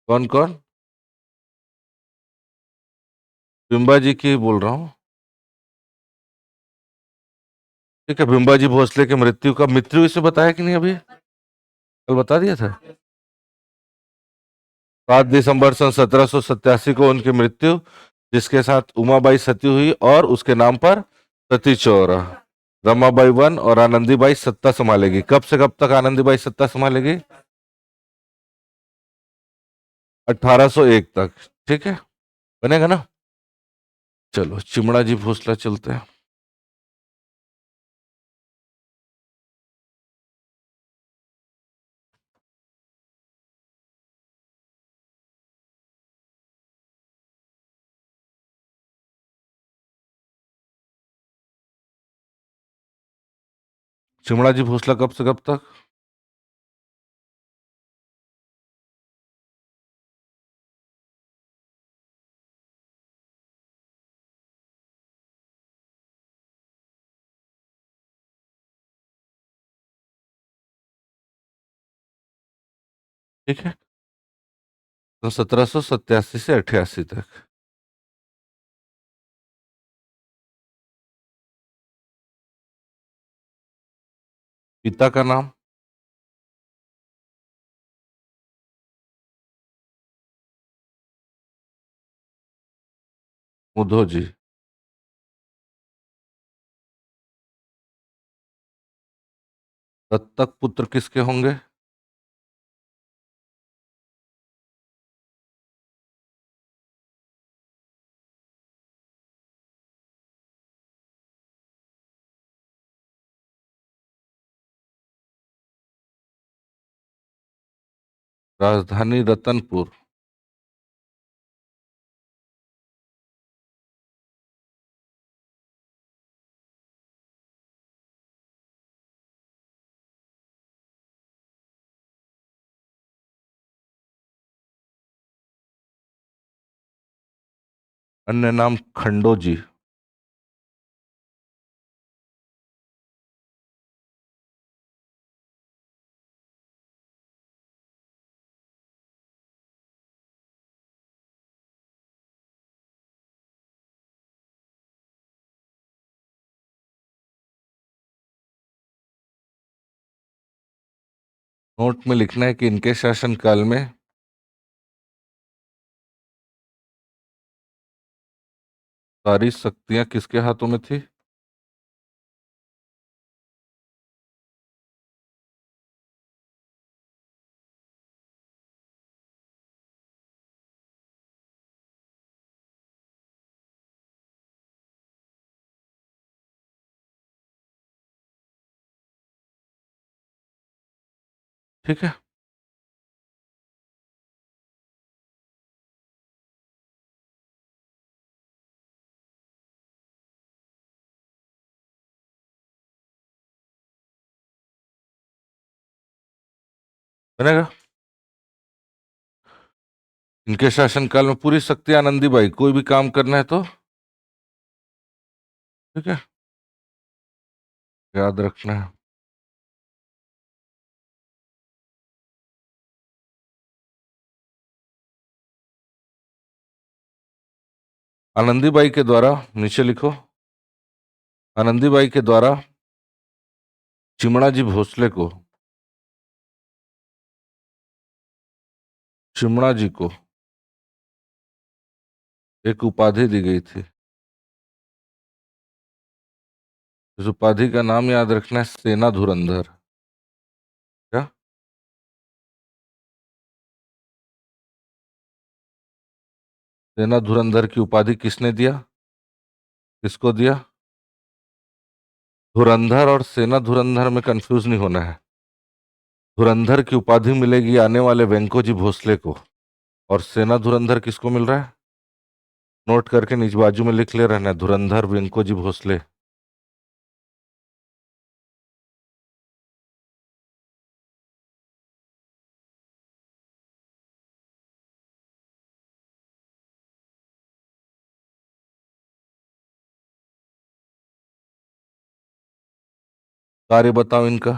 कौन कौन? बिम्बा जी की बोल रहा हूँ। ठीक है, बिम्बा जी भोसले की मृत्यु का मृत्यु इसे बताया कि नहीं अभी? कल बता दिया था। 7 दिसंबर सन 1787 को उनकी मृत्यु, जिसके साथ उमाबाई सती हुई और उसके नाम पर सती चौरा। रमाबाई वन और आनंदीबाई सत्ता संभालेगी। कब से कब तक आनंदीबाई सत्ता संभालेगी? 1801 तक। ठीक है, बनेगा ना? चलो चिमड़ा जी भोसला चलते हैं। चिमड़ा जी भोसला कब से कब तक? ठीक है, तो 1787 से 88 तक। पिता का नाम? मुधो जी। दत्तक पुत्र किसके होंगे? राजधानी रतनपुर। अन्य नाम खंडोजी। नोट में लिखना है कि इनके शासनकाल में सारी शक्तियां किसके हाथों में थी? ठीक है, बनेगा। इनके शासनकाल में पूरी शक्ति आनंदी बाई, कोई भी काम करना है तो। ठीक है, याद रखना है। आनंदीबाई के द्वारा, नीचे लिखो, आनंदीबाई के द्वारा चिमणा जी भोसले को, चिमणा जी को एक उपाधि दी गई थी। इस उपाधि का नाम याद रखना है, सेना धुरंधर। क्या? सेना धुरंधर की उपाधि किसने दिया? किसको दिया? धुरंधर और सेना धुरंधर में कंफ्यूज नहीं होना है। धुरंधर की उपाधि मिलेगी आने वाले वेंको जी भोसले को, और सेना धुरंधर किसको मिल रहा है? नोट करके नीचे बाजू में लिख ले रहना है, धुरंधर वेंको जी भोसले। कार्य बताओ इनका।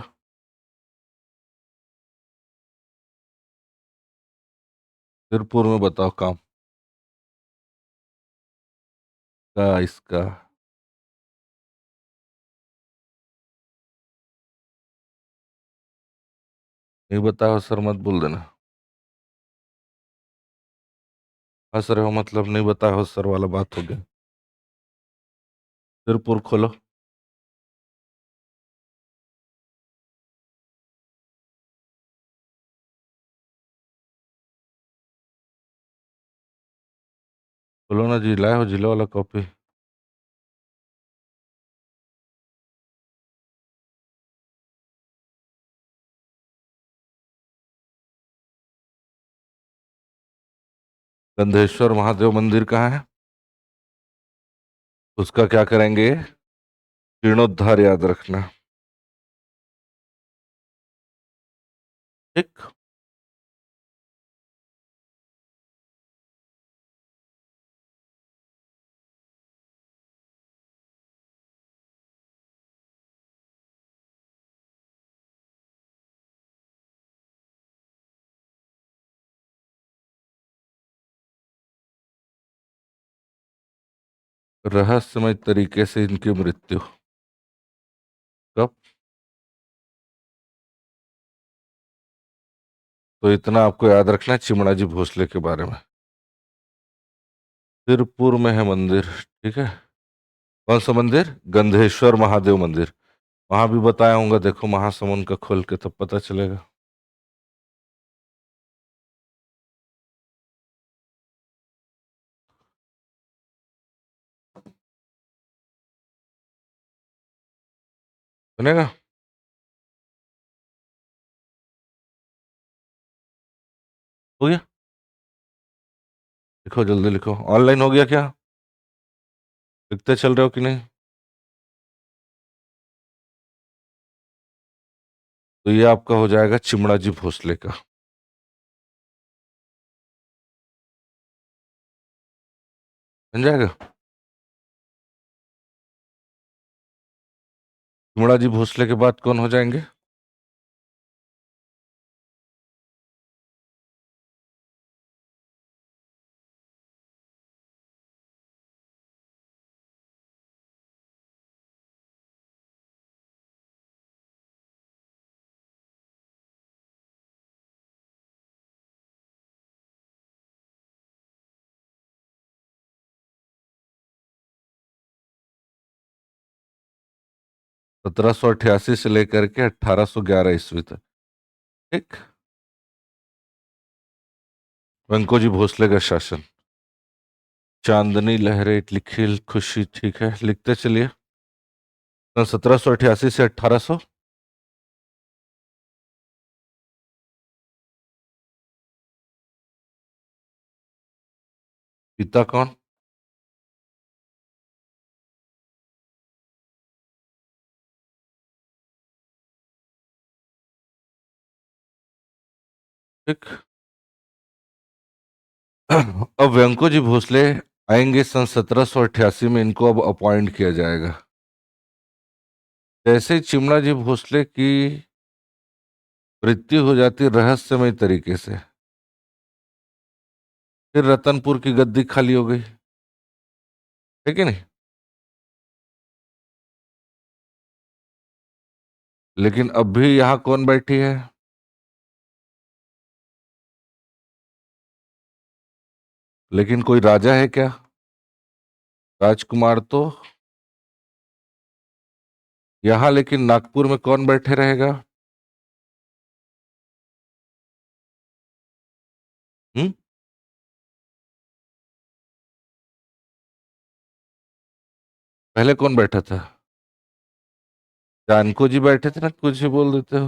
सिरपुर में बताओ काम का इसका। नहीं बताओ सर मत बोल देना। हंस रहे हो मतलब नहीं बताओ सर वाला बात हो गया। सिरपुर खोलो। खोलो ना जी, लाए हो जिला वाला कॉपी। गंधेश्वर महादेव मंदिर कहाँ है? उसका क्या करेंगे? जीर्णोद्धार याद रखना। ठीक। रहस्यमय तरीके से इनकी मृत्यु कब? तो इतना आपको याद रखना है चिमणा जी भोसले के बारे में। सिरपुर में है मंदिर, ठीक है। कौन सा मंदिर? गंधेश्वर महादेव मंदिर। वहां भी बताया हूँ, देखो महासमुंद का खोल के तब पता चलेगा। सुनेगा? हो गया? लिखो जल्दी लिखो। ऑनलाइन हो गया क्या? लिखते चल रहे हो कि नहीं? तो ये आपका हो जाएगा चिमणा जी भोसले का। बन जाएगा। चिमणा जी भोसले के बाद कौन हो जाएंगे? सत्रह सौ अठासी से लेकर के 1811 ईस्वी तक। ठीक। वेंको जी भोसले का शासन। चांदनी लहरें लिखी खुशी, ठीक है लिखते चलिए। 1788 से 1800। पिता कौन? ठीक। अब वेंको जी भोसले आएंगे सन 1788 में, इनको अब अपॉइंट किया जाएगा। जैसे ही चिमणा जी भोसले की मृत्यु हो जाती रहस्यमय तरीके से, फिर रतनपुर की गद्दी खाली हो गई, है कि नहीं? लेकिन अब भी यहाँ कौन बैठी है? लेकिन कोई राजा है क्या? राजकुमार तो यहाँ, लेकिन नागपुर में कौन बैठे रहेगा? हम्म। पहले कौन बैठा था? जानको जी बैठे थे ना, कुछ भी बोल देते हो।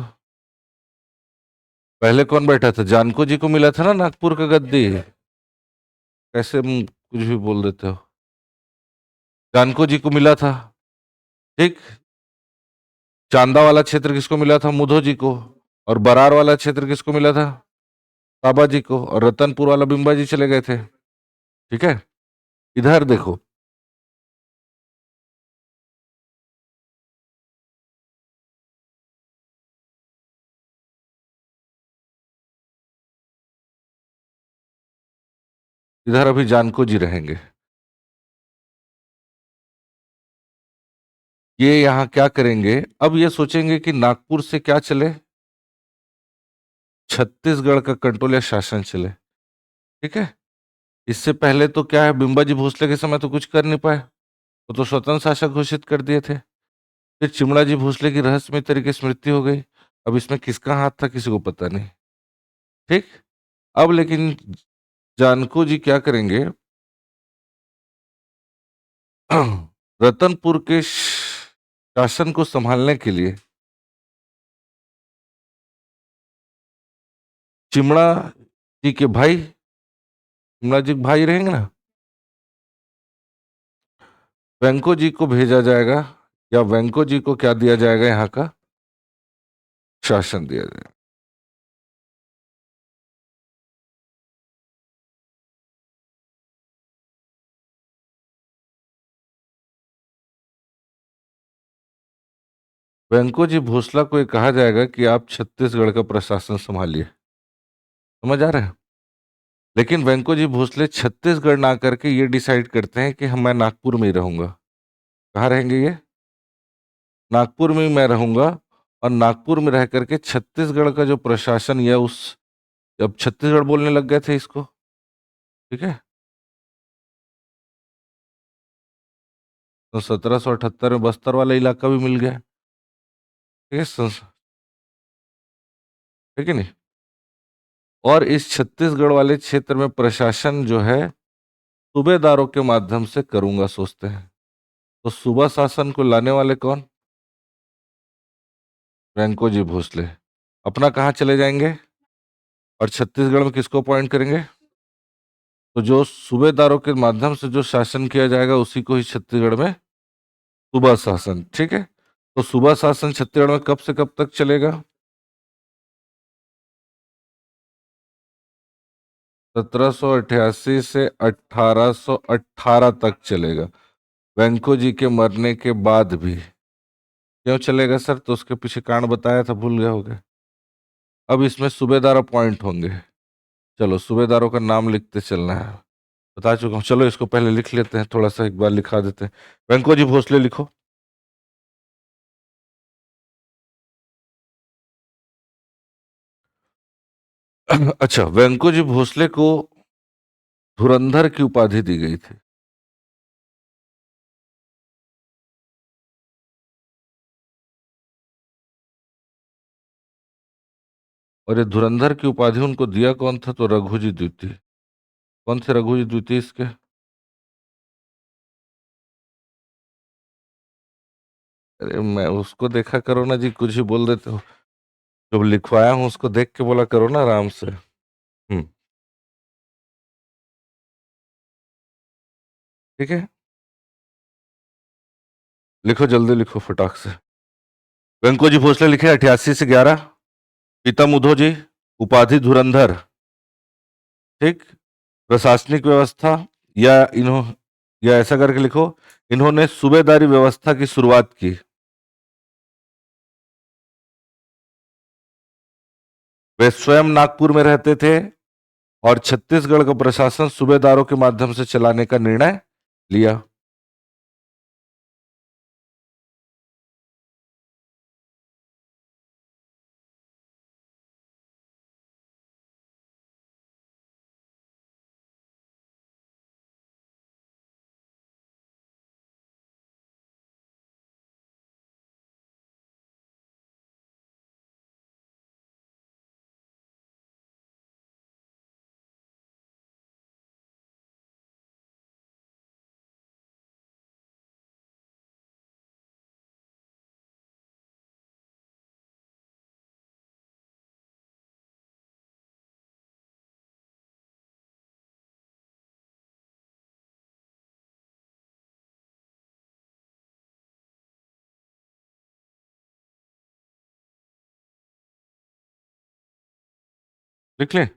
पहले कौन बैठा था? जानको जी को मिला था ना नागपुर का गद्दी। कैसे कुछ भी बोल देते हो? जानको जी को मिला था। ठीक। चांदा वाला क्षेत्र किसको मिला था? मुधो जी को। और बरार वाला क्षेत्र किसको मिला था? बाबा जी को। और रतनपुर वाला बिंबा जी चले गए थे। ठीक है। इधर देखो। इधर अभी जानको जी रहेंगे। ये यहाँ क्या करेंगे, अब ये सोचेंगे कि नागपुर से क्या चले, छत्तीसगढ़ का कंट्रोल या शासन चले। ठीक है। इससे पहले तो क्या है, बिंबाजी भोसले के समय तो कुछ कर नहीं पाए, वो तो स्वतंत्र शासक घोषित कर दिए थे। फिर चिमड़ा जी भोसले की रहस्यमय तरीके से मृत्यु हो गई। अब इसमें किसका हाथ था किसी को पता नहीं। ठीक। अब लेकिन जानको जी क्या करेंगे, रतनपुर के शासन को संभालने के लिए चिमड़ा जी के भाई, चिमड़ा जी के भाई रहेंगे ना, वेंको जी को भेजा जाएगा, या वेंको जी को क्या दिया जाएगा, यहाँ का शासन दिया जाएगा। वेंको जी भोसला को ये कहा जाएगा कि आप छत्तीसगढ़ का प्रशासन संभालिए। समझ आ रहा है। लेकिन वेंको जी भोसले छत्तीसगढ़ ना करके ये डिसाइड करते हैं कि हम मैं नागपुर में ही रहूंगा। कहाँ रहेंगे ये, नागपुर में ही मैं रहूंगा। और नागपुर में रह करके छत्तीसगढ़ का जो प्रशासन, या उस, अब छत्तीसगढ़ बोलने लग गए थे इसको। ठीक है। तो 1778 में बस्तर वाला इलाका भी मिल गया। ठीक है, है कि नहीं। और इस छत्तीसगढ़ वाले क्षेत्र में प्रशासन जो है सूबेदारों के माध्यम से करूंगा सोचते हैं। तो सूबा शासन को लाने वाले कौन, वेंको जी भोसले। अपना कहाँ चले जाएंगे, और छत्तीसगढ़ में किसको अपॉइंट करेंगे, तो जो सूबेदारों के माध्यम से जो शासन किया जाएगा उसी को ही छत्तीसगढ़ में सूबा शासन। ठीक है। तो सूबा शासन छत्तीसगढ़ में कब से कब तक चलेगा, 1788 से 1818 तक चलेगा। वेंको जी के मरने के बाद भी। क्यों चलेगा सर, तो उसके पीछे कारण बताया था, भूल गए होगे। अब इसमें सूबेदार अपॉइंट होंगे। चलो सूबेदारों का नाम लिखते चलना है, बता चुका हूँ। चलो इसको पहले लिख लेते हैं, थोड़ा सा एक बार लिखा देते हैं। वेंको जी भोसले लिखो। अच्छा, वेंको जी भोसले को धुरंधर की उपाधि दी गई थी। और ये धुरंधर की उपाधि उनको दिया कौन था, तो रघु जी द्वितीय। कौन थे रघु जी द्वितीय इसके, अरे मैं उसको देखा करो ना जी, कुछ ही बोल देते हो। जो लिखवाया हूँ उसको देख के बोला करो ना आराम से। ठीक है। लिखो जल्दी लिखो फटाक से। वेंको जी भोसले लिखे 88 से 11। पिता मुधो जी, उपाधि धुरंधर। ठीक। प्रशासनिक व्यवस्था, या इन्हों, या ऐसा करके लिखो, इन्होंने सूबेदारी व्यवस्था की शुरुआत की। वे स्वयं नागपुर में रहते थे और छत्तीसगढ़ का प्रशासन सूबेदारों के माध्यम से चलाने का निर्णय लिया। लिख लें।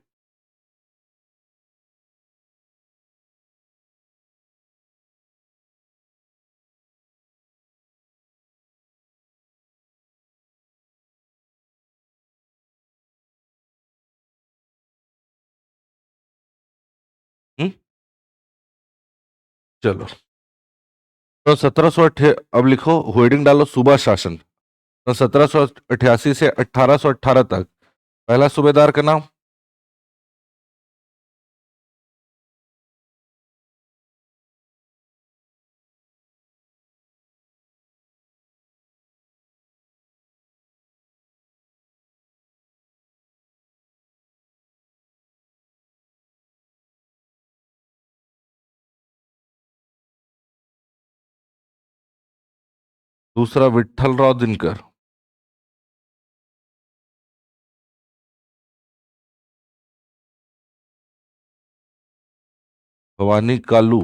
हम्म? चलो, तो 1700 अब लिखो, होर्डिंग डालो सूबा शासन। तो 1788 से 1818 तक पहला सूबेदार का नाम। दूसरा विठ्ठलराव दिनकर। भवानी कालू।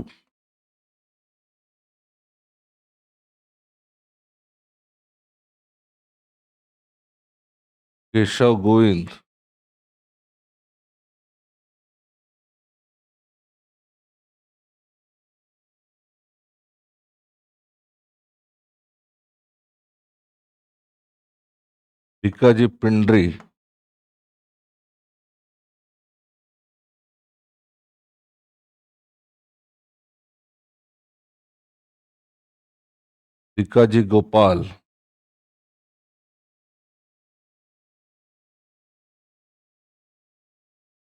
केशव गोविंद। भिकाजी पिंडरी। भिकाजी गोपाल।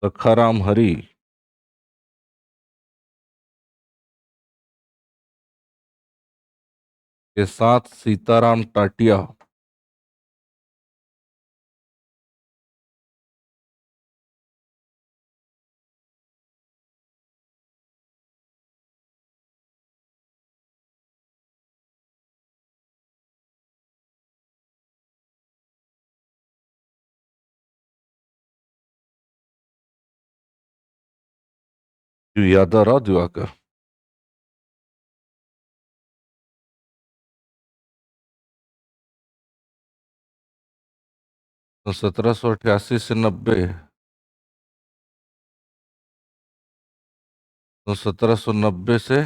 सखाराम हरि। के साथ सीताराम टाटिया। यादवराव दिवाकर। तो 1788 से 90। तो 1790 से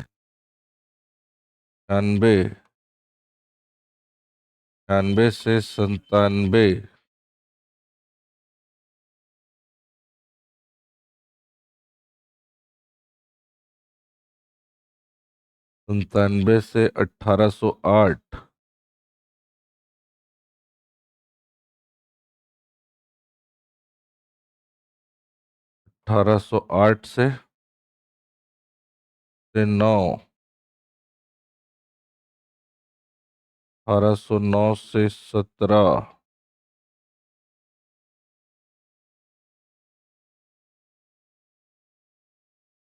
96। 96 से 97। 97 से 1808। 1808 से 9। 1809 से 17।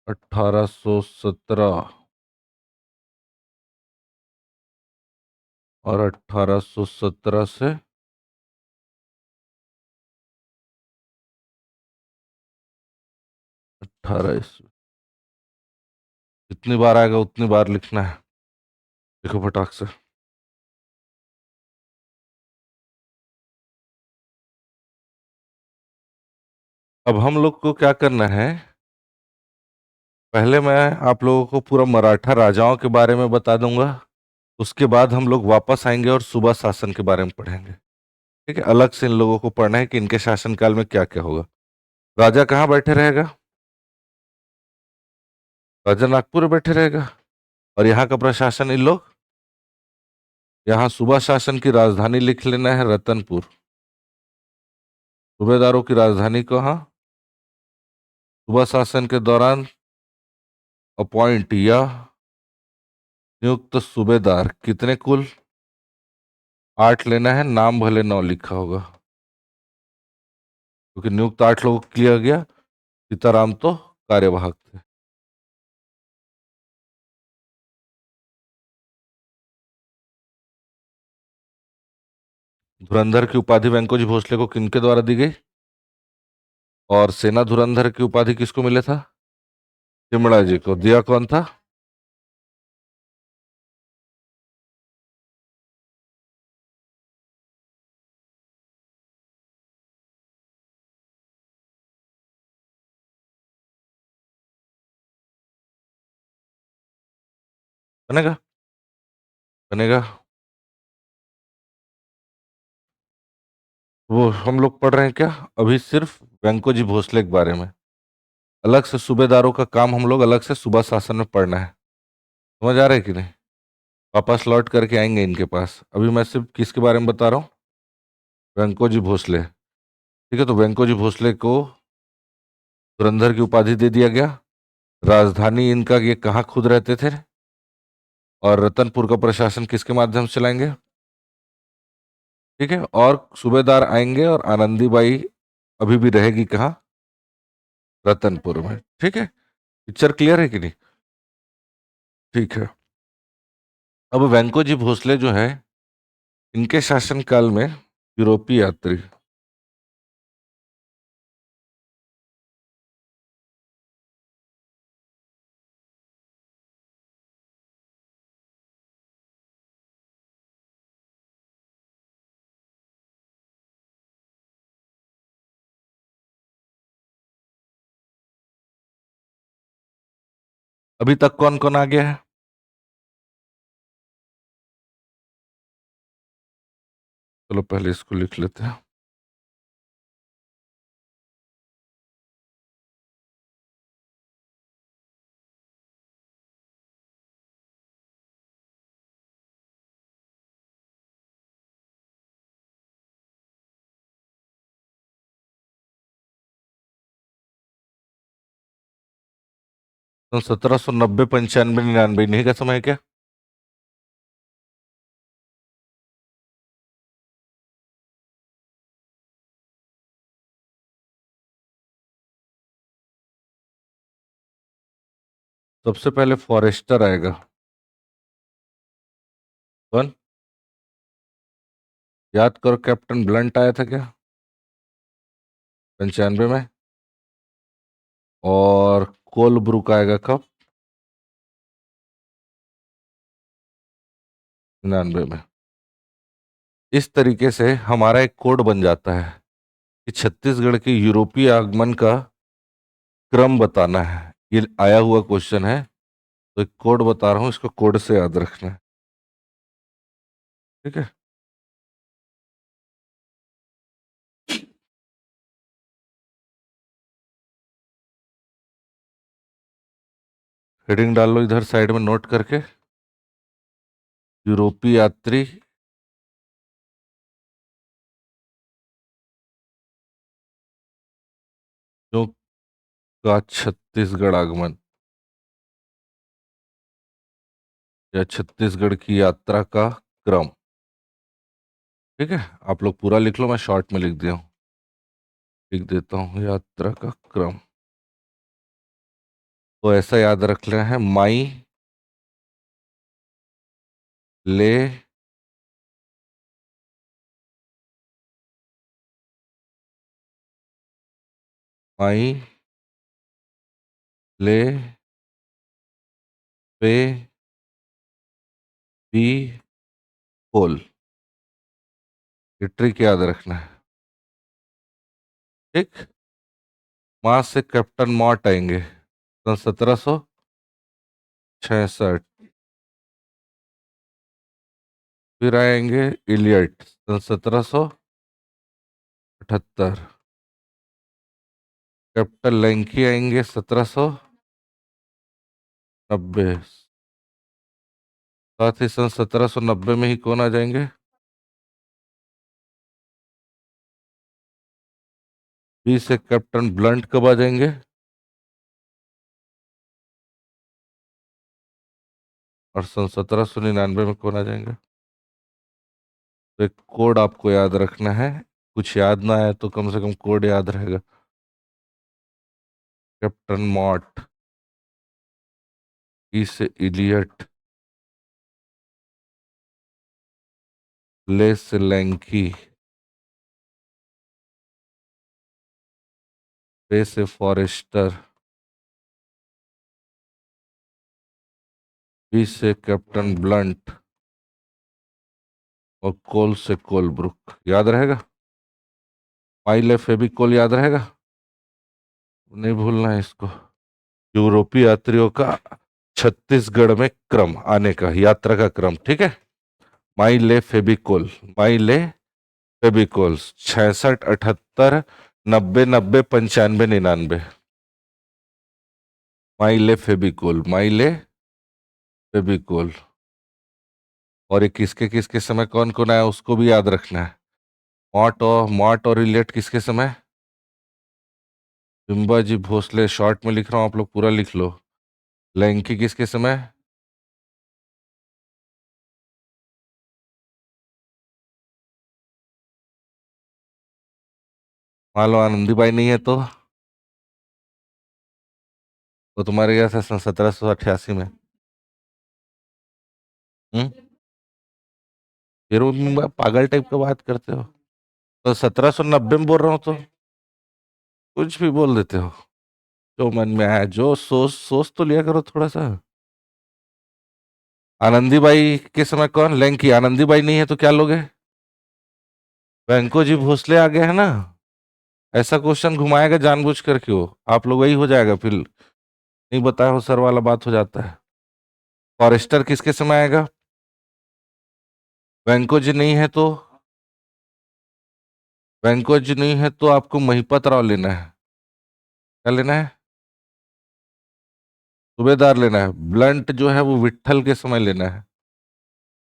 1817। और 1817 से 18 ईस्वी। जितनी बार आएगा उतनी बार लिखना है। लिखो फटाक से। अब हम लोग को क्या करना है, पहले मैं आप लोगों को पूरा मराठा राजाओं के बारे में बता दूंगा। उसके बाद हम लोग वापस आएंगे और सूबा शासन के बारे में पढ़ेंगे। ठीक है, अलग से इन लोगों को पढ़ना है कि इनके शासनकाल में क्या क्या होगा। राजा कहाँ बैठे रहेगा? राजा नागपुर में बैठे रहेगा। और यहाँ का प्रशासन इन लोग, यहाँ सूबा शासन की राजधानी लिख लेना है रतनपुर। सूबेदारों की राजधानी कहाँ? सूबा शासन के दौरान अपॉइंट या नियुक्त सूबेदार कितने कुल? 8 लेना है, नाम भले 9 लिखा होगा, क्योंकि नियुक्त 8 लोगों को किया गया। सीताराम तो कार्यवाहक थे। धुरंधर की उपाधि वेंकोजी भोसले को किनके द्वारा दी गई? और सेना धुरंधर की उपाधि किसको मिले था? चिमड़ा जी को। दिया कौन था? बनेगा? बनेगा। वो हम लोग पढ़ रहे हैं क्या अभी? सिर्फ वेंकोजी भोसले के बारे में। अलग से सूबेदारों का काम हम लोग अलग से सूबा शासन में पढ़ना है। समझ आ रहा है कि नहीं? वापस लौट करके आएंगे इनके पास। अभी मैं सिर्फ किसके बारे में बता रहा हूँ? वेंकोजी भोसले। ठीक है, तो वेंकोजी भोसले को धुरंधर की उपाधि दे दिया गया। राजधानी इनका ये कहाँ खुद रहते थे? और रतनपुर का प्रशासन किसके माध्यम से चलाएंगे? ठीक है, और सूबेदार आएंगे और आनंदीबाई अभी भी रहेगी कहाँ? रतनपुर में। ठीक है, पिक्चर क्लियर है कि नहीं? ठीक है। अब वेंकोजी भोसले जो है, इनके शासनकाल में यूरोपीय यात्री अभी तक कौन कौन आ गया है? चलो पहले इसको लिख लेते हैं। तो 1790 95 99 नहीं का समय क्या? सबसे पहले फॉरेस्टर आएगा। कौन? याद करो, कैप्टन ब्लंट आया था क्या 95 में? और कोलब्रुक आएगा कब? 99 में। इस तरीके से हमारा एक कोड बन जाता है कि छत्तीसगढ़ के यूरोपीय आगमन का क्रम बताना है। ये आया हुआ क्वेश्चन है, तो एक कोड बता रहा हूं, इसको कोड से याद रखना है। ठीक है। हेडिंग डाल लो इधर साइड में नोट करके, यूरोपीय यात्री जो का छत्तीसगढ़ आगमन या छत्तीसगढ़ की यात्रा का क्रम। ठीक है, आप लोग पूरा लिख लो, मैं शॉर्ट में लिख दिया हूँ। लिख देता हूँ, यात्रा का क्रम। तो ऐसा याद रखना है, माई ले माई ले पे बी पोल। ये ट्रिक याद रखना है। ठीक। वहां से कैप्टन मॉट आएंगे सन 1766। फिर आएंगे इलियट सन 1778। कैप्टन लैंकी आएंगे 1790। साथ ही सन 1790 में ही कौन आ जाएंगे? बी से कैप्टन ब्लंट कब आ जाएंगे? और सन 1799 में कौन आ जाएंगे? तो एक कोड आपको याद रखना है। कुछ याद ना आए तो कम से कम कोड याद रहेगा। कैप्टन मॉट, ई से इलियट, ले से लैंकी, पे से फॉरेस्टर, बी से कैप्टन ब्लंट और कोल से कोलब्रुक। याद रहेगा? माइले फेबिकोल याद रहेगा? नहीं भूलना है इसको। यूरोपीय यात्रियों का छत्तीसगढ़ में क्रम आने का, यात्रा का क्रम। ठीक है। माइले फेबिकोल, माइले फेबिकोल 66 78 90 90 95 99। माइले फेबिकोल, माइले फेविकोल। और ये किसके किसके समय कौन कौन आया उसको भी याद रखना है। मॉट और इलियट किसके समय? बिंबाजी भोसले, शॉर्ट में लिख रहा हूं, आप लोग पूरा लिख लो। लैंकी किसके समय? मान लो आनंदीबाई नहीं है तो तुम्हारे यहाँ से सन 1788 में। हम्म। फिर वो पागल टाइप का बात करते हो। तो 1790 में बोल रहा हूँ तो कुछ भी बोल देते हो। जो मन में आया, जो सोच सोच तो लिया करो थोड़ा सा। आनंदीबाई के समय कौन? लैंकी। आनंदीबाई नहीं है तो क्या लोगे? वेंको जी भोसले आ गए हैं ना। ऐसा क्वेश्चन घुमाएगा जानबूझ कर क्यों? आप लोग वही हो जाएगा फिर, नहीं बताया हो सर वाला बात हो जाता है। फॉरेस्टर किसके समय आएगा? वेंको जी नहीं है तो? वेंको जी नहीं है तो आपको महिपत राव लेना है। क्या लेना है? सूबेदार लेना है। ब्लंट जो है वो विट्ठल के समय लेना है।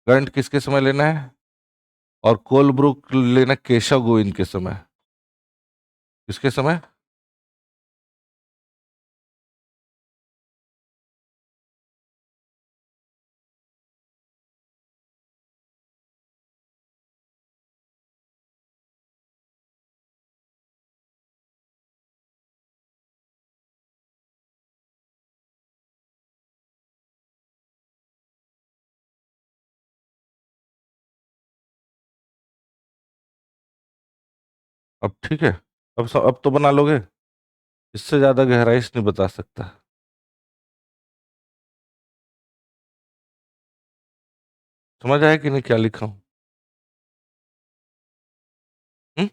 ब्लंट किसके समय लेना है? और कोलब्रुक लेना केशव गोविंद के समय। किसके समय? अब ठीक है। अब तो बना लोगे। इससे ज्यादा गहराई से नहीं बता सकता। समझ आया कि नहीं क्या लिखा हूं? हम्म?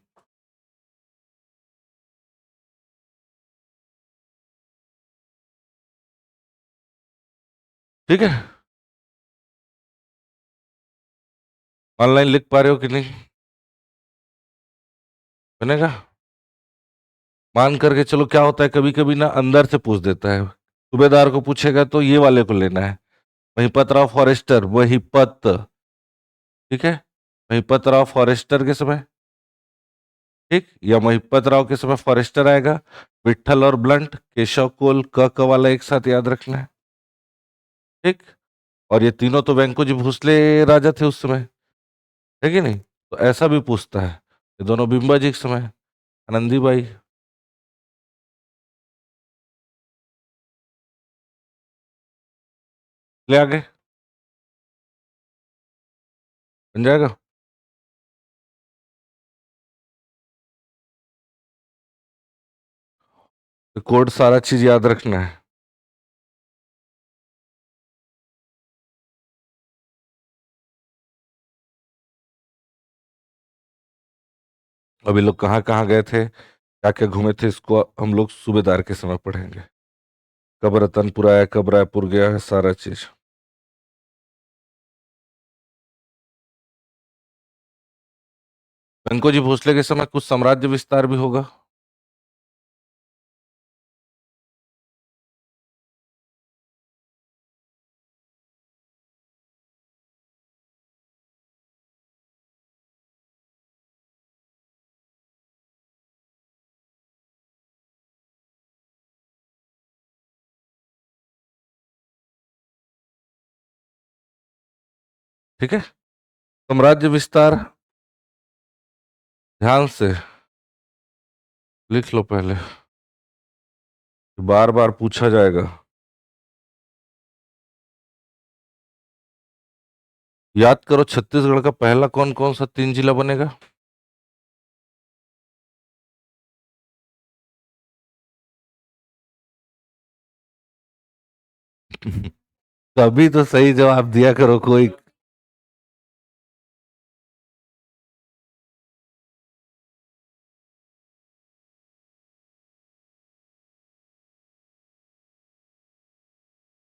ठीक है। ऑनलाइन लिख पा रहे हो कि नहीं? बनेगा। मान करके चलो, क्या होता है कभी कभी ना अंदर से पूछ देता है। सूबेदार को पूछेगा तो ये वाले को लेना है। महिपत राव फॉरेस्टर, महिपत। ठीक है। महिपत राव फॉरेस्टर के समय। ठीक, या महिपत राव के समय फॉरेस्टर आएगा। विट्ठल और ब्लंट, केशव कोल, क वाला एक साथ याद रखना है। ठीक। और ये तीनों तो वेंको जी भोसले राजा थे उस समय, है कि नहीं? तो ऐसा भी पूछता है। ये दोनों बिंबा जी के समय। आनंदीबाई। ले आगे। बन जाएगा। तो कोड सारा चीज याद रखना है। अभी लोग कहाँ कहाँ गए थे, क्या क्या घूमे थे, इसको हम लोग सूबेदार के समय पढ़ेंगे। कब रतनपुर आया, कब रायपुर गया है, सारा चीज। वेंको जी भोसले के समय कुछ साम्राज्य विस्तार भी होगा। ठीक है। साम्राज्य विस्तार ध्यान से लिख लो पहले, बार बार पूछा जाएगा। याद करो, छत्तीसगढ़ का पहला कौन कौन सा 3 जिला बनेगा? तभी तो सही जवाब दिया करो कोई।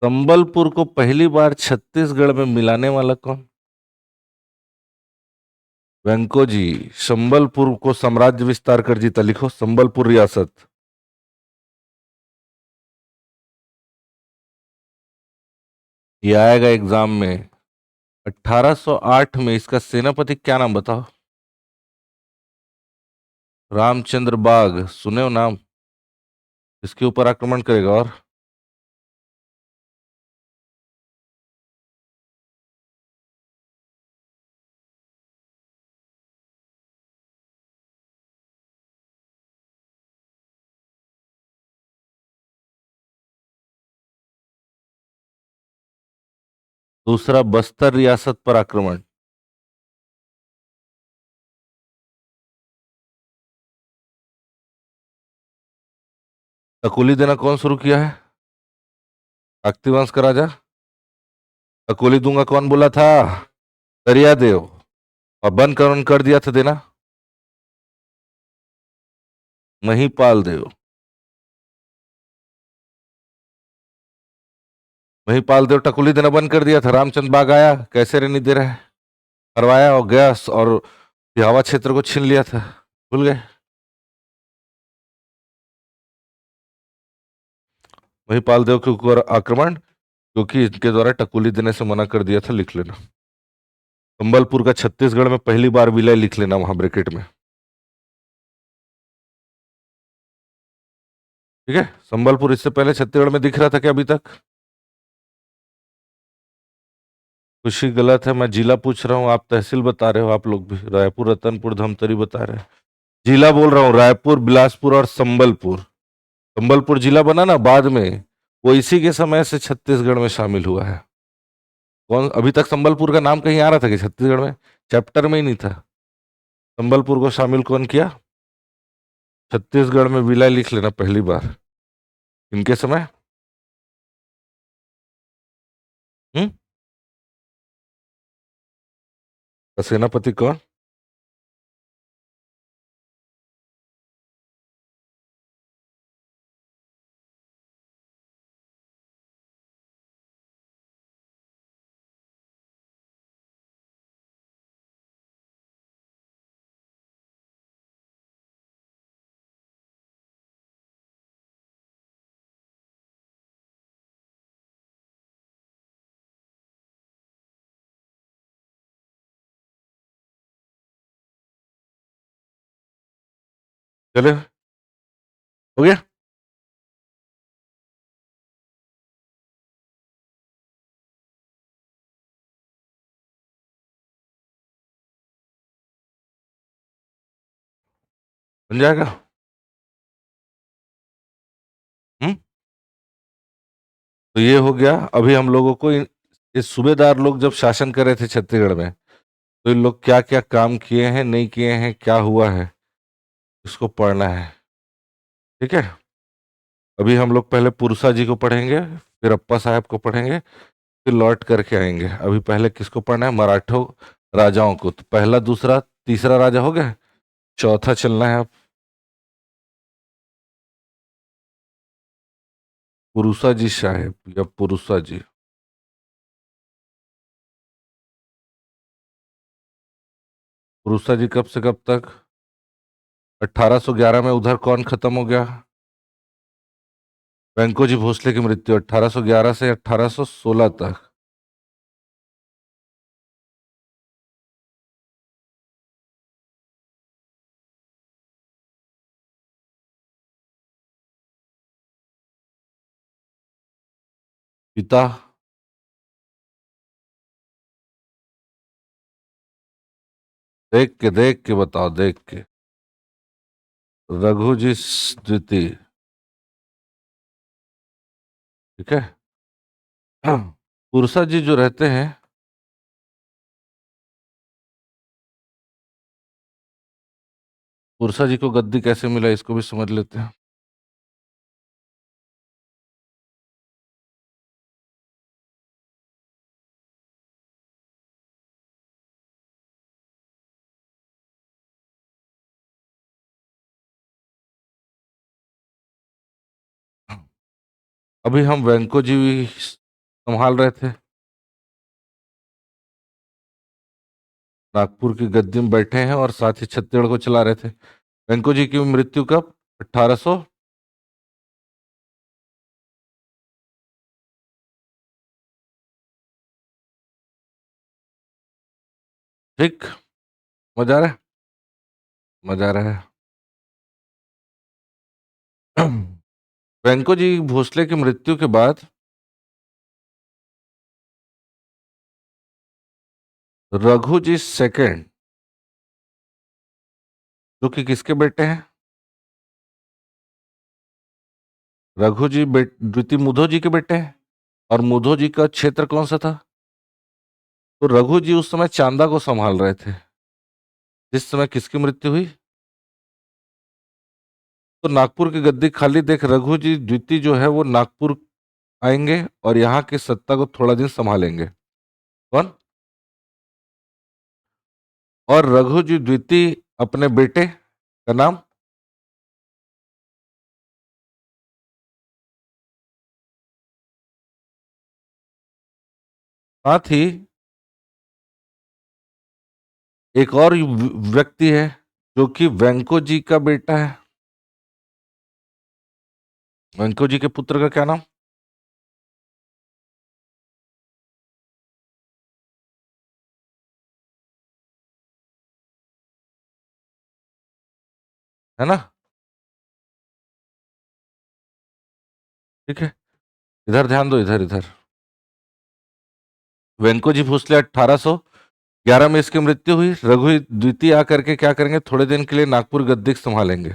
संबलपुर को पहली बार छत्तीसगढ़ में मिलाने वाला कौन? वेंको जी। संबलपुर को साम्राज्य विस्तार कर जीता, लिखो संबलपुर रियासत। ये आएगा एग्जाम में। 1808 में इसका सेनापति क्या नाम बताओ? रामचंद्र बाग, सुने हो नाम? इसके ऊपर आक्रमण करेगा। और दूसरा बस्तर रियासत पर आक्रमण। तकुली देना कौन शुरू किया है? अक्तिवंश का राजा। तकुली दूंगा कौन बोला था? दरिया देव। और बंद कौन कर दिया था देना? महिपाल देव। महिपाल देव टकुली देना बंद कर दिया था। रामचंद्र बाग आया, कैसे रहने दे रहा है, हरवाया और गया और सिहावा क्षेत्र को छीन लिया था। भूल गए? महिपाल देव के ऊपर आक्रमण, क्योंकि इनके द्वारा टकुली देने से मना कर दिया था, लिख लेना। संबलपुर का छत्तीसगढ़ में पहली बार विलय, लिख लेना वहां ब्रैकेट में। ठीक है, संबलपुर इससे पहले छत्तीसगढ़ में दिख रहा था क्या अभी तक? खुशी गलत है, मैं जिला पूछ रहा हूँ, आप तहसील बता रहे हो। आप लोग भी रायपुर, रतनपुर, धमतरी बता रहे हैं। जिला बोल रहा हूँ, रायपुर, बिलासपुर और संबलपुर। संबलपुर जिला बना ना बाद में, वो इसी के समय से छत्तीसगढ़ में शामिल हुआ है। कौन अभी तक संबलपुर का नाम कहीं आ रहा था कि छत्तीसगढ़ में? चैप्टर में ही नहीं था। संबलपुर को शामिल कौन किया? छत्तीसगढ़ में विलय, लिख लेना पहली बार इनके समय। हम्म। सेनापति कौन? चले, हो गया। बन जाएगा। हम्म। तो ये हो गया। अभी हम लोगों को इस सूबेदार लोग जब शासन कर रहे थे छत्तीसगढ़ में, तो इन लोग क्या क्या काम किए हैं, नहीं किए हैं, क्या हुआ है, इसको पढ़ना है। ठीक है। अभी हम लोग पहले पुरसा जी को पढ़ेंगे, फिर अप्पा साहब को पढ़ेंगे, फिर लौट करके आएंगे। अभी पहले किसको पढ़ना है? मराठों राजाओं को। तो पहला, दूसरा, तीसरा राजा हो गया, चौथा चलना है अब। पुरुषा जी साहेब या पुरुषा जी। पुरुषा जी कब से कब तक? 1811 में उधर कौन खत्म हो गया? वेंको जी भोसले की मृत्यु 1811 से 1816 तक। पिता? देख के बताओ, देख के। रघु जी द्वितीय। ठीक है। पुरुषा जी जो रहते हैं, पुरुषा जी को गद्दी कैसे मिला, इसको भी समझ लेते हैं। अभी हम वेंको जी संभाल रहे थे, नागपुर की गद्दी में बैठे हैं और साथ ही छत्तीसगढ़ को चला रहे थे। वेंको जी की मृत्यु कब? 1800 ठीक, मजा आ रहा है, मजा आ रहा है। वेंको जी भोसले की मृत्यु के बाद रघु जी सेकंड, जो कि किसके बेटे हैं? रघु जी द्वितीय मुधो जी के बेटे हैं। और मुधो जी का क्षेत्र कौन सा था? तो रघु जी उस समय चांदा को संभाल रहे थे जिस समय किसकी मृत्यु हुई। तो नागपुर की गद्दी खाली देख रघु जी द्वितीय जो है वो नागपुर आएंगे और यहाँ की सत्ता को थोड़ा दिन संभालेंगे। कौन? और रघु जी द्वितीय अपने बेटे का नाम? साथ ही एक और व्यक्ति है जो कि वेंको जी का बेटा है। वेंको जी के पुत्र का क्या नाम? है ना? ठीक है, इधर ध्यान दो, इधर इधर। वेंको जी भोसले 1811 में इसकी मृत्यु हुई। रघु द्वितीय आकर के क्या करेंगे, थोड़े दिन के लिए नागपुर गद्दी संभालेंगे।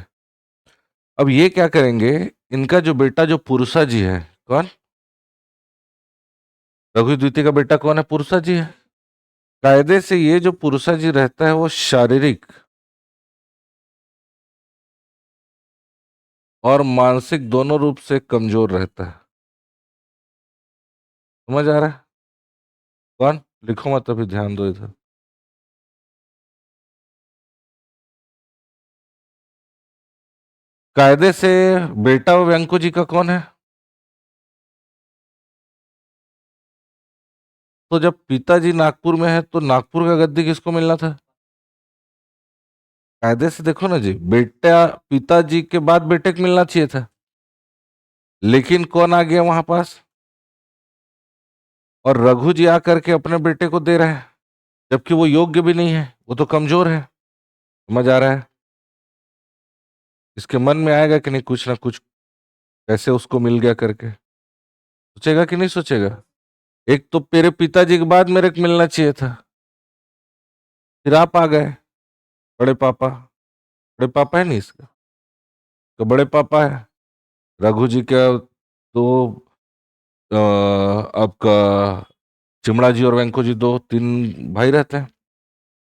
अब ये क्या करेंगे, इनका जो बेटा जो पुरुषा जी है, कौन? रघु द्वितीय का बेटा कौन है? पुरुषा जी है। कायदे से ये जो पुरुषा जी रहता है वो शारीरिक और मानसिक दोनों रूप से कमजोर रहता है। समझ आ रहा है? कौन? लिखो मत, अभी ध्यान दो इधर। कायदे से बेटा वेंको जी का कौन है? तो जब पिताजी नागपुर में है तो नागपुर का गद्दी किसको मिलना था? कायदे से देखो ना जी, बेटा पिताजी के बाद बेटे को मिलना चाहिए था, लेकिन कौन आ गया वहां पास? और रघु जी आकर के अपने बेटे को दे रहे हैं, जबकि वो योग्य भी नहीं है, वो तो कमजोर है। समझ आ रहा है? इसके मन में आएगा कि नहीं कुछ ना कुछ, कैसे उसको मिल गया करके? सोचेगा कि नहीं सोचेगा? एक तो तेरे पिताजी के बाद मेरे को मिलना चाहिए था, फिर आप आ गए। बड़े पापा, बड़े पापा है नहीं इसका, तो बड़े पापा है रघु जी का। तो आपका चिमड़ा जी और वेंको जी, दो तीन भाई रहते हैं।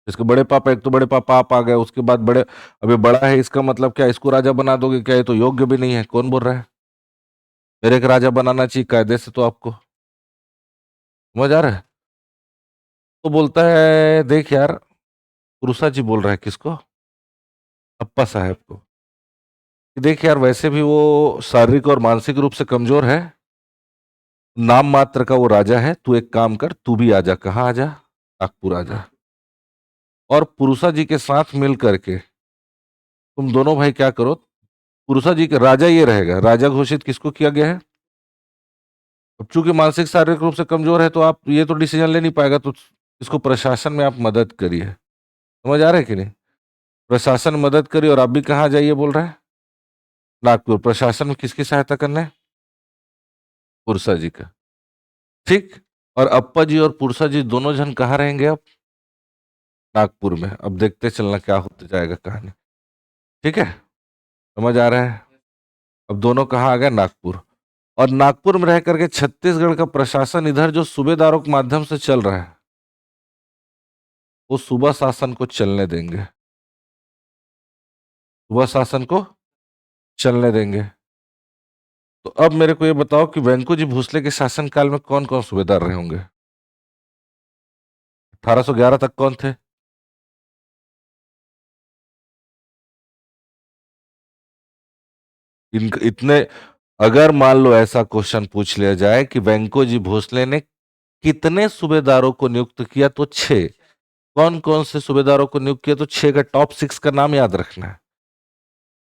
इसके बड़े पापा, एक तो बड़े पापा आप आ गए, उसके बाद बड़े, अभी बड़ा है इसका मतलब क्या इसको राजा बना दोगे क्या? ये तो योग्य भी नहीं है। कौन बोल रहा है? मेरे को राजा बनाना चाहिए कायदे से तो आपको। समझ आ रहा है? तो बोलता है देख यार, पुरुषा जी बोल रहा है किसको? अप्पा साहब को, कि देख यार वैसे भी वो शारीरिक और मानसिक रूप से कमजोर है, नाम मात्र का वो राजा है। तू एक काम कर, तू भी आजा। कहाँ आजा? नागपुर आजा। और पुरुषा जी के साथ मिल करके तुम दोनों भाई क्या करो, पुरुषा जी के राजा ये रहेगा। राजा घोषित किसको किया गया है? अब चूंकि मानसिक शारीरिक रूप से कमजोर है तो आप ये तो डिसीजन ले नहीं पाएगा, तो इसको प्रशासन में आप मदद करिए। समझ आ रहा है कि नहीं? प्रशासन में मदद करिए। और आप भी कहाँ जाइए बोल रहे हैं? नागपुर। प्रशासन में किसकी सहायता करना है? पुरुषा जी का। ठीक। और अप्पा जी और पुरुषा जी दोनों जन कहाँ रहेंगे अब? नागपुर में। अब देखते चलना क्या होते जाएगा कहानी। ठीक है, समझ आ रहा है? अब दोनों कहाँ आ गए? नागपुर। और नागपुर में रह करके छत्तीसगढ़ का प्रशासन इधर जो सूबेदारों के माध्यम से चल रहा है, वो सूबा शासन को चलने देंगे। सूबा शासन को चलने देंगे। तो अब मेरे को ये बताओ कि वेंको जी भोसले के शासनकाल में कौन कौन सूबेदार रहे होंगे? 1811 तक कौन थे? इतने, अगर मान लो ऐसा क्वेश्चन पूछ लिया जाए कि वेंको जी भोसले ने कितने सूबेदारों को नियुक्त किया, तो छह। कौन कौन से सूबेदारों को नियुक्त किया? तो छह का टॉप सिक्स का नाम याद रखना है।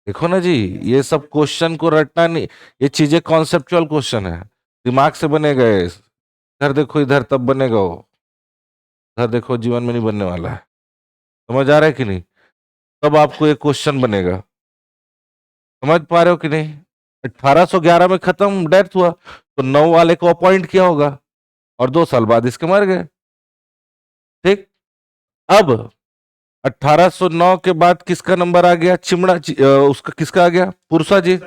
देखो ना जी, ये सब क्वेश्चन को रटना नहीं, ये चीजें कॉन्सेप्चुअल क्वेश्चन है, दिमाग से बने गए। इधर देखो, इधर तब बनेगा वो, इधर देखो जीवन में नहीं बनने वाला है। समझ आ रहा है कि नहीं? तब आपको एक क्वेश्चन बनेगा। समझ पा रहे हो कि नहीं? 1811 में खत्म, डेथ हुआ, तो 9 वाले को अपॉइंट किया होगा और 2 साल बाद इसके मर गए। ठीक। अब 1809 के बाद किसका नंबर आ गया? उसका किसका आ गया? पुरसा जी।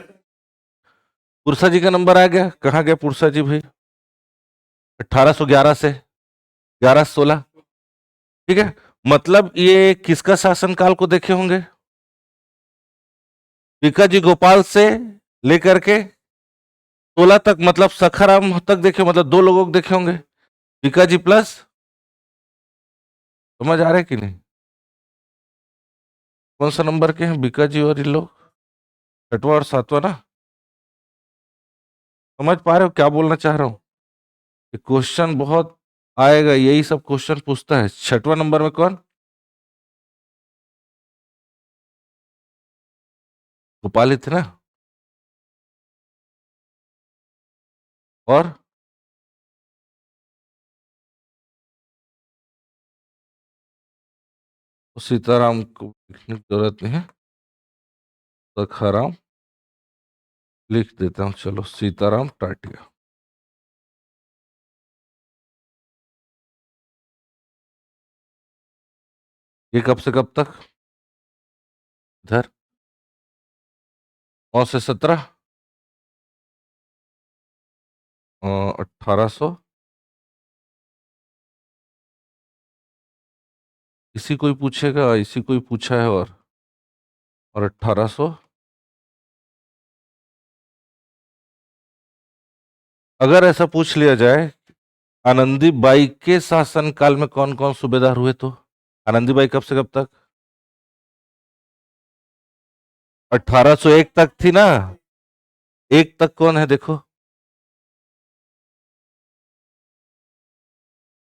पुरसा जी का नंबर आ गया। कहाँ गया पुरसा जी भाई? 1811 से 1116। ठीक है। मतलब ये किसका शासनकाल को देखे होंगे? भिकाजी गोपाल से लेकर के 16 तक, मतलब सखाराम तक देखे, मतलब 2 लोगों को देखे होंगे। भिकाजी प्लस, समझ आ रहा है कि नहीं? कौन सा नंबर के हैं भिकाजी और ये लोग? 6वां और 7वां ना? समझ पा रहे हो क्या बोलना चाह रहा हूं? क्वेश्चन बहुत आएगा, यही सब क्वेश्चन पूछता है। 6वां नंबर में कौन? गोपाल ही थे ना? और सीताराम को लिखने की जरूरत नहीं है, सखाराम लिख देता हूं। चलो, सीताराम टाटिया। ये कब से कब तक? इधर 9 से 17, 1800। इसी कोई पूछेगा, इसी कोई पूछा है। और 1800। अगर ऐसा पूछ लिया जाए, आनंदी बाई के शासनकाल में कौन कौन सूबेदार हुए, तो आनंदी बाई कब से कब तक? 1801 तक थी ना? एक तक कौन है देखो?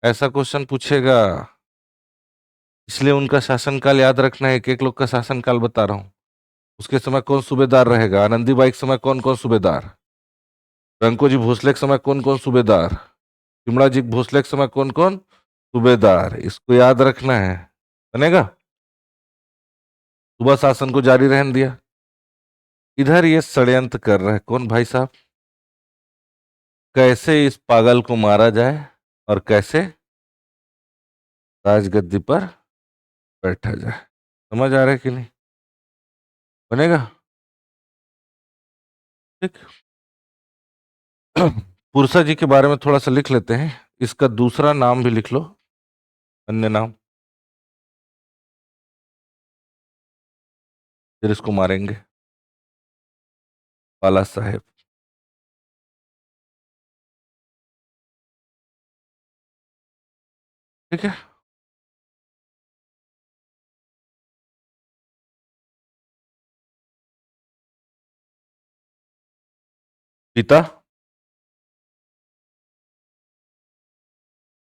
ऐसा क्वेश्चन पूछेगा, इसलिए उनका शासनकाल याद रखना है। एक एक लोग का शासनकाल बता रहा हूं। उसके समय कौन सूबेदार रहेगा? आनंदी बाई के समय कौन कौन सूबेदार? रंकोजी भोसले के समय कौन कौन सूबेदार? शिमला जी भोसले के समय कौन कौन सूबेदार? इसको याद रखना है। बनेगा? सुबह शासन को जारी रहने दिया। इधर ये षड्यंत्र कर रहा है कौन भाई साहब? कैसे इस पागल को मारा जाए और कैसे राजगद्दी पर बैठा जाए। समझ आ रहा है कि नहीं? बनेगा? ठीक। पुरसा जी के बारे में थोड़ा सा लिख लेते हैं। इसका दूसरा नाम भी लिख लो, अन्य नाम, फिर इसको मारेंगे। बाला साहेब। ठीक है। पिता।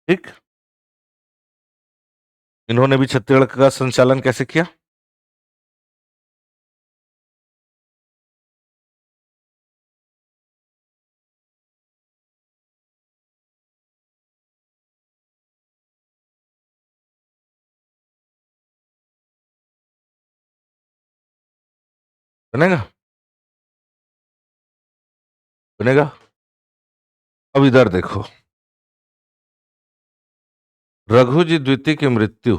ठीक। इन्होंने भी छत्तीसगढ़ का संचालन कैसे किया? बनेगा? बनेगा? अब इधर देखो, रघु जी द्वितीय की मृत्यु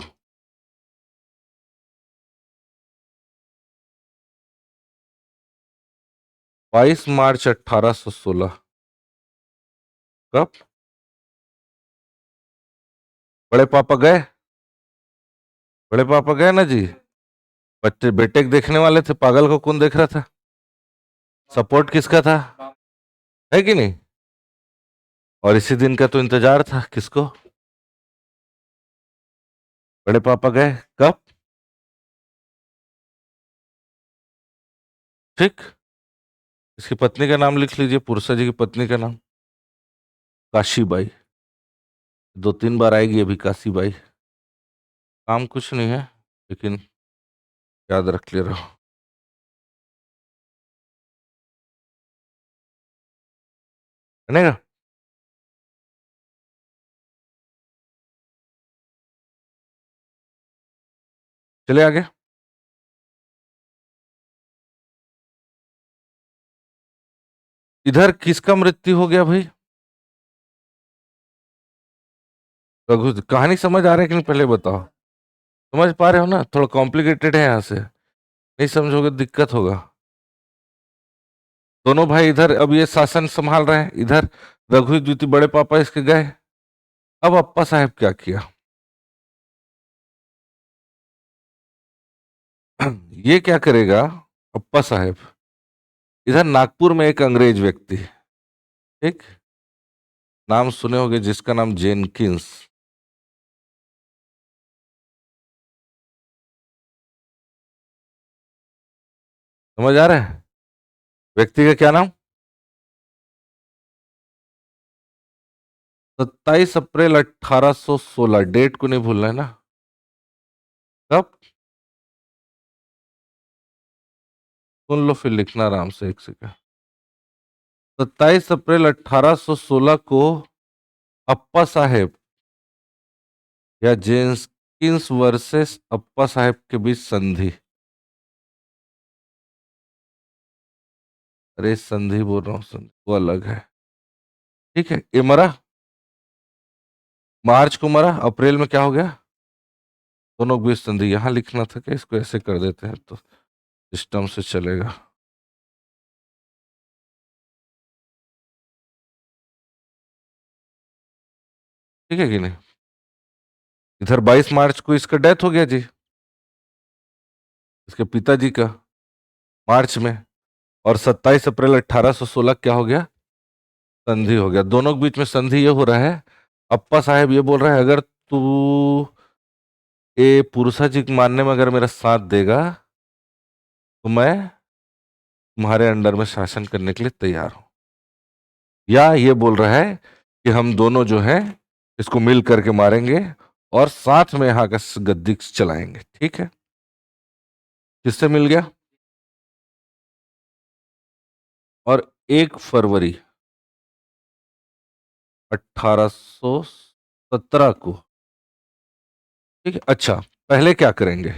22 मार्च 1816। कब? बड़े पापा गए? बड़े पापा गए ना जी। बच्चे बेटे को देखने वाले थे, पागल को कौन देख रहा था? सपोर्ट किसका था? है कि नहीं? और इसी दिन का तो इंतजार था किसको? बड़े पापा गए कब? ठीक। इसकी पत्नी का नाम लिख लीजिए, पुरसा जी की पत्नी का नाम काशीबाई। 2-3 बार आएगी अभी काशीबाई। काम कुछ नहीं है, लेकिन याद रख ले रहा हूं। बनेगा? चले आगे। इधर किसका मृत्यु हो गया भाई? रघु, कहानी समझ आ रहा है कि नहीं पहले बताओ। समझ पा रहे हो ना? थोड़ा कॉम्प्लिकेटेड है यहाँ से, नहीं समझोगे दिक्कत होगा। दोनों भाई इधर अब ये शासन संभाल रहे हैं, इधर रघु द्वितीय बड़े पापा इसके गए। अब अप्पा साहब क्या किया? ये क्या करेगा अप्पा साहब? इधर नागपुर में एक अंग्रेज व्यक्ति, ठीक, नाम सुने होंगे, जिसका नाम जेनकिंस। समझ आ रहा है? व्यक्ति का क्या नाम? 27 अप्रैल 1816, डेट को नहीं भूलना है ना। कब? सुन लो फिर लिखना आराम से, एक सेकंड। 27 अप्रैल 1816 को अप्पा साहेब या जेनकिंस वर्सेस अप्पा साहेब के बीच संधि। अरे संधि बोल रहा हूँ, संधि वो अलग है। ठीक है, ये मरा, मार्च को मरा, अप्रैल में क्या हो गया? दोनों के बीच संधि। यहां लिखना था कि इसको ऐसे कर देते हैं तो सिस्टम से चलेगा। ठीक है कि नहीं? इधर 22 मार्च को इसका डेथ हो गया जी, इसके पिताजी का, मार्च में। और 27 अप्रैल 1816 क्या हो गया? संधि हो गया। दोनों के बीच में संधि ये हो रहा है, अप्पा साहब ये बोल रहा है अगर तू ये पुरुषा जी के मानने में अगर मेरा साथ देगा तो मैं तुम्हारे अंडर में शासन करने के लिए तैयार हूं। या ये बोल रहा है कि हम दोनों जो है इसको मिल करके मारेंगे और साथ में यहाँ का गद्दी चलाएंगे। ठीक है, किससे मिल गया? और 1 फरवरी 1817 को, ठीक है। अच्छा, पहले क्या करेंगे?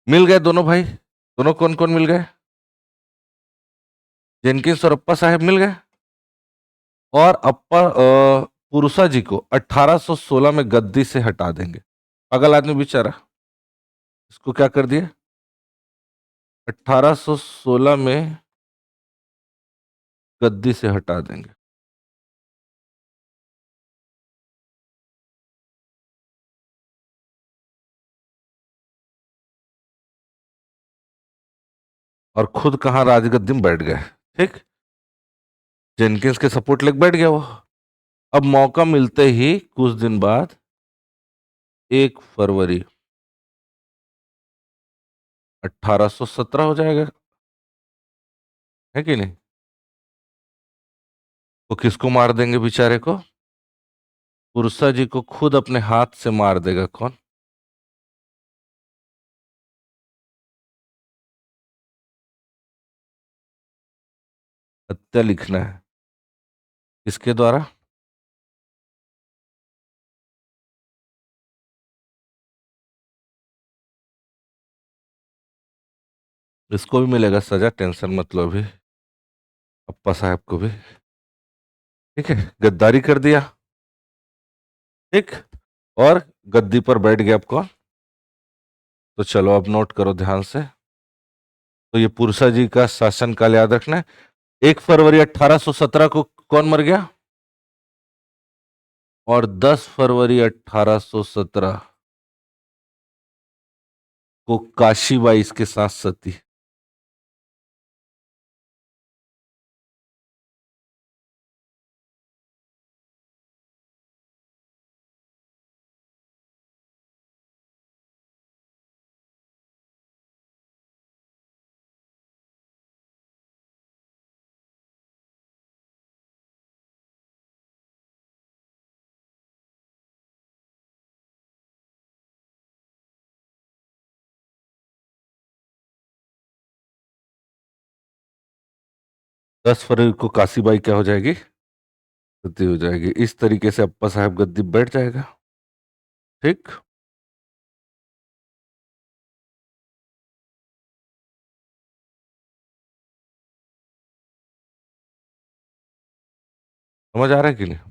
मिल गए दोनों भाई, दोनों कौन कौन मिल गए? जेनकिंस और अप्पा साहब मिल गए और अप्पा पुरुषा जी को 1816 में गद्दी से हटा देंगे। पागल आदमी बेचारा, इसको क्या कर दिया? 1816 में गद्दी से हटा देंगे। और खुद कहाँ राजगद्दी में बैठ गए। ठीक, जेनकिंस के सपोर्ट लेके बैठ गया वो। अब मौका मिलते ही कुछ दिन बाद 1 फरवरी 1817 हो जाएगा, है कि नहीं? वो किसको मार देंगे बेचारे को? पुरुषा जी को खुद अपने हाथ से मार देगा। कौन? हत्या लिखना है, किसके द्वारा? इसको भी मिलेगा सजा, टेंशन मत लो अभी, अप्पा साहब को भी। ठीक है, गद्दारी कर दिया, ठीक, और गद्दी पर बैठ गया। अब कौन? तो चलो अब नोट करो ध्यान से। तो ये पुरुषा जी का शासनकाल याद रखना है। 1 फरवरी 1817 को कौन मर गया? और 10 फरवरी 1817 को काशीबाई इसके साथ सती। दस फरवरी को काशीबाई क्या हो जाएगी? सती हो जाएगी। इस तरीके से अप्पा साहब गद्दी बैठ जाएगा। ठीक। समझ आ रहा है कि नहीं?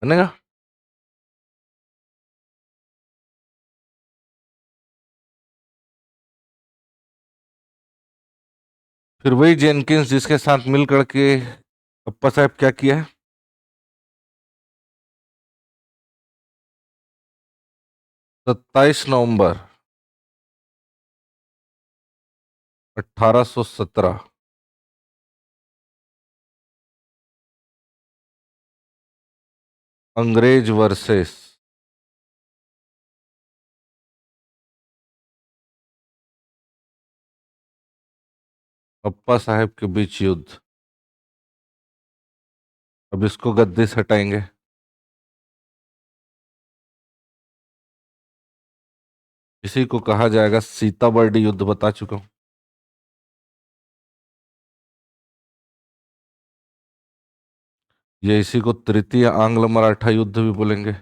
बनेगा। फिर वही जेनकिंस जिसके साथ मिल करके अप्पा साहब क्या किया है? 27 नवंबर 1817 अंग्रेज वर्सेस अप्पा साहब के बीच युद्ध। अब इसको गद्दे से हटाएंगे। इसी को कहा जाएगा सीताबर्डी युद्ध, बता चुका हूं। ये इसी को तृतीय आंग्ल मराठा युद्ध भी बोलेंगे।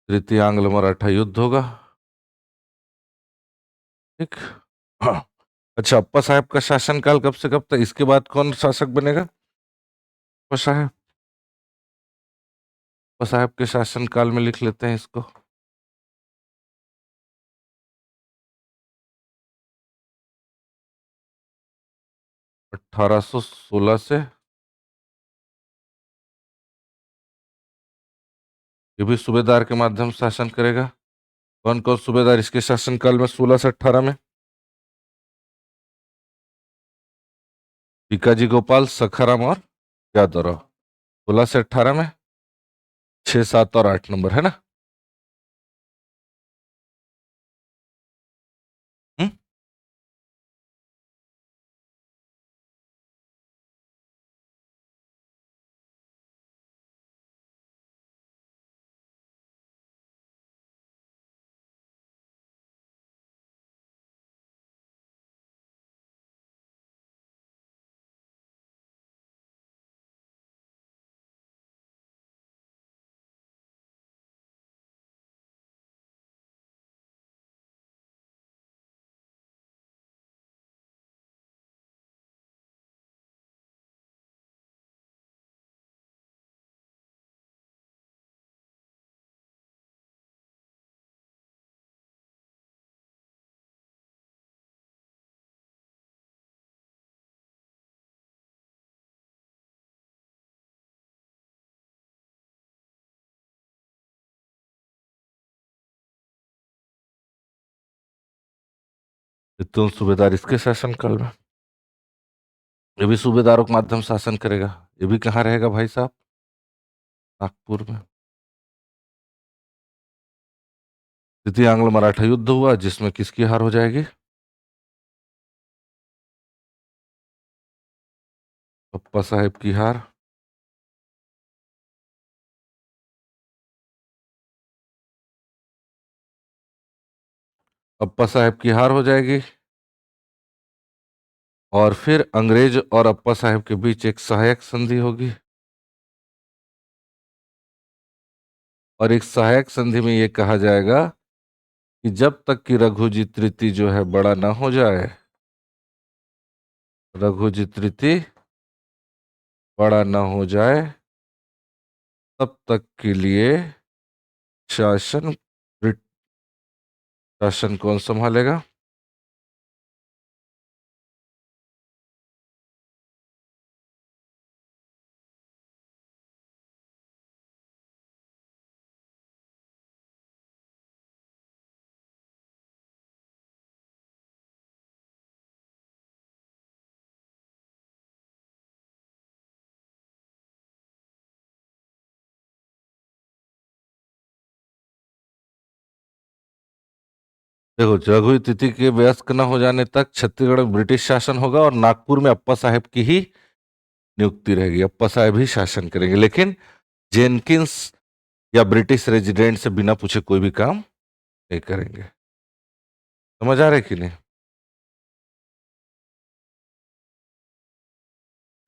तृतीय आंग्ल मराठा युद्ध होगा। ठीक। हाँ। अच्छा, अप्पा साहब का शासनकाल कब से कब तक, इसके बाद कौन शासक बनेगा? अप्पा साहब। अप्पा साहब के शासनकाल में लिख लेते हैं इसको। 1816 से। ये भी सूबेदार के माध्यम से शासन करेगा। कौन कौन सूबेदार इसके शासनकाल में 16 से 18 में? पीकाजी गोपाल, सखाराम और यादवराव। 16 से 18 में 6, 7 और 8 नंबर है ना? हम्म। ये तो सूबेदार इसके शासनकाल में। ये भी सूबेदारों के माध्यम से शासन करेगा। ये भी कहाँ रहेगा भाई साहब? नागपुर में। तृतीय आंग्ल मराठा युद्ध हुआ जिसमें किसकी हार हो जाएगी? अप्पा साहेब की हार। अप्पा साहेब की हार हो जाएगी। और फिर अंग्रेज और अप्पा साहेब के बीच एक सहायक संधि होगी। और एक सहायक संधि में ये कहा जाएगा कि जब तक कि रघुजी तृतीय जो है बड़ा ना हो जाए, रघुजी तृतीय बड़ा ना हो जाए, तब तक के लिए शासन शासन कौन संभालेगा? देखो, रघुजी तृतीय के वयस्क न हो जाने तक छत्तीसगढ़ में ब्रिटिश शासन होगा और नागपुर में अप्पा साहेब की ही नियुक्ति रहेगी। अप्पा साहेब ही शासन करेंगे, लेकिन जेनकिंस या ब्रिटिश रेजिडेंट से बिना पूछे कोई भी काम नहीं करेंगे। समझ आ रहे कि नहीं?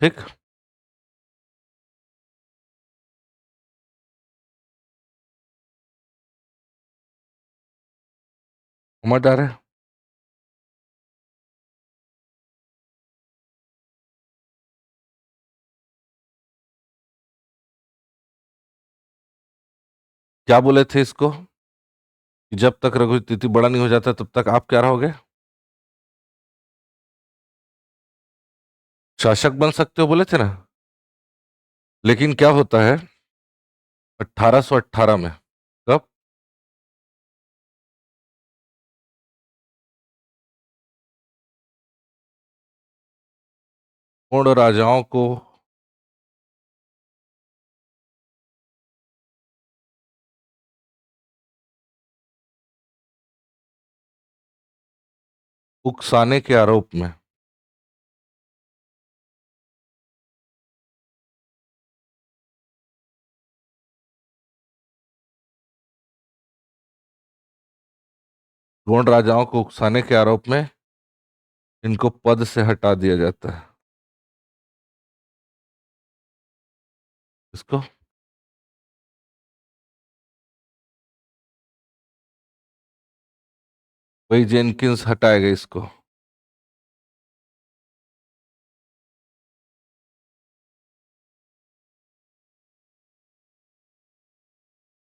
ठीक। समझ आ रहे? क्या बोले थे इसको कि जब तक रघुजी तृतीय बड़ा नहीं हो जाता तब तक आप क्या रहोगे? शासक बन सकते हो बोले थे ना। लेकिन क्या होता है 1818 में, कब? पूर्ण राजाओं को उकसाने के आरोप में गोंड राजाओं को उकसाने के आरोप में इनको पद से हटा दिया जाता है। इसको वही जेनकिंस हटाएगा इसको।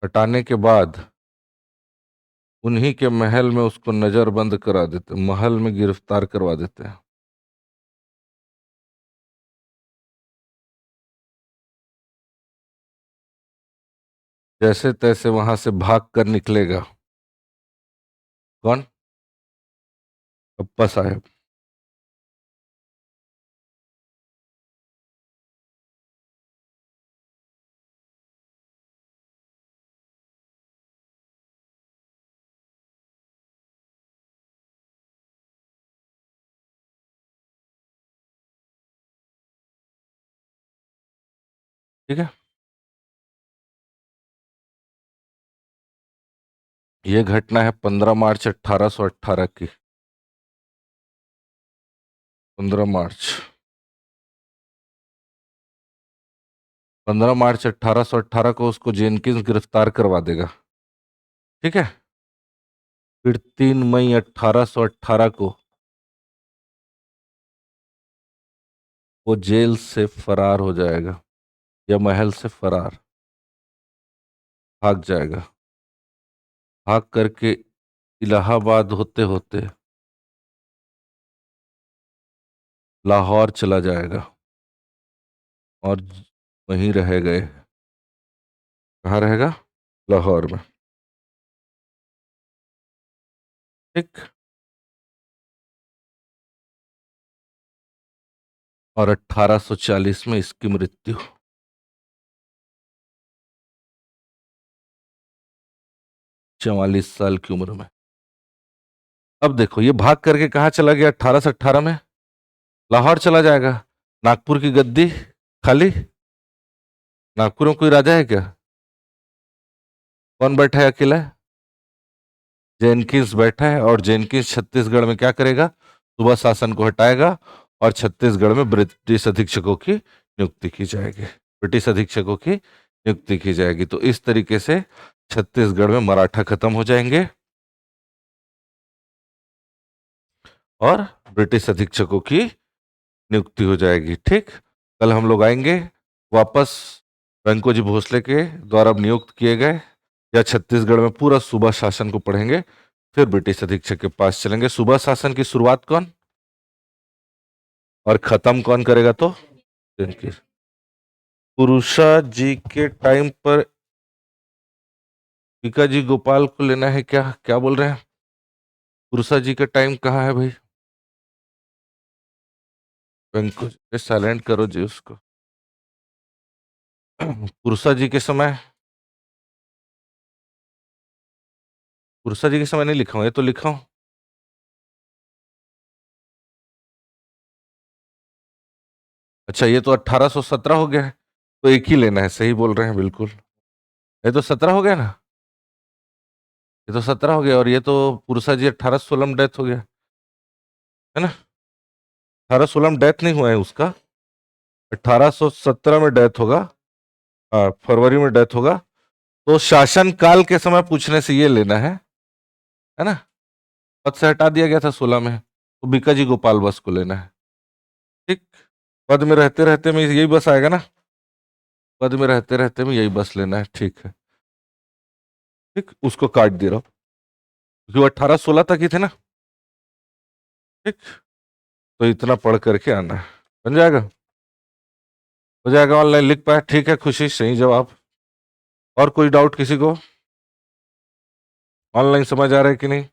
हटाने के बाद उन्हीं के महल में उसको नजरबंद करा देते, महल में गिरफ्तार करवा देते हैं। जैसे तैसे वहां से भाग कर निकलेगा। कौन? अप्पा साहेब। ठीक है। ये घटना है 15 मार्च 1818 की। 15 मार्च, 15 मार्च 1818 को उसको जेनकिंस गिरफ्तार करवा देगा। ठीक है। फिर 3 मई 1818 को वो जेल से फरार हो जाएगा या महल से फरार, भाग जाएगा। भाग करके इलाहाबाद होते होते लाहौर चला जाएगा और वहीं रह गए। कहाँ रहेगा? लाहौर में। ठीक। और 1840 में इसकी मृत्यु। 44 साल की उम्र में। अब देखो, ये भाग करके कहाँ चला गया? 1818 में लाहौर चला जाएगा। नागपुर की गद्दी खाली। नागपुर में कोई राजा है क्या? कौन बैठा है अकेला? जेनकिंस बैठा है। और जेनकिंस छत्तीसगढ़ में क्या करेगा? सुबह शासन को हटाएगा और छत्तीसगढ़ में ब्रिटिश अधीक्षकों की नियुक्ति की जाएगी। ब्रिटिश अधीक्षकों की नियुक्ति की जाएगी। तो इस तरीके से छत्तीसगढ़ में मराठा खत्म हो जाएंगे और ब्रिटिश अधीक्षकों की नियुक्ति हो जाएगी। ठीक, कल हम लोग आएंगे वापस वेंको जी भोसले के द्वारा नियुक्त किए गए या छत्तीसगढ़ में पूरा सूबा शासन को पढ़ेंगे, फिर ब्रिटिश अधीक्षक के पास चलेंगे। सूबा शासन की शुरुआत कौन और खत्म कौन करेगा? तो पुरुषा जी के टाइम पर टीका जी गोपाल को लेना है क्या? क्या बोल रहे हैं? पुरुषा जी का टाइम कहाँ है भाई? वेंको जी साइलेंट करो जी उसको। पुरुषा जी के समय, पुरुषा जी के समय नहीं लिखा हूं, ये तो लिखा हूं। अच्छा, ये तो 1817 हो गया है, तो एक ही लेना है। सही बोल रहे हैं बिल्कुल, ये तो 17 हो गया ना, ये तो 17 हो गया। और ये तो पुरुषा जी 1816 में डेथ हो गया है ना। 1816 में डेथ नहीं हुआ है उसका, 1817 में डेथ होगा। हाँ, फरवरी में डेथ होगा। तो शासन काल के समय पूछने से ये लेना है ना। पद से हटा दिया गया था 16 में, तो बीका जी गोपाल बस को लेना है। ठीक, पद में रहते रहते में यही बस आएगा ना, पद में रहते रहते में यही बस लेना है। ठीक है, ठीक, उसको काट दे रहा हूँ क्योंकि वो 1816 तक ही थे ना। ठीक, तो इतना पढ़ करके आना है, बन जाएगा, हो जाएगा। ऑनलाइन लिख पाए, ठीक है, खुशी, सही जवाब। और कोई डाउट किसी को? ऑनलाइन समझ आ रहा है कि नहीं?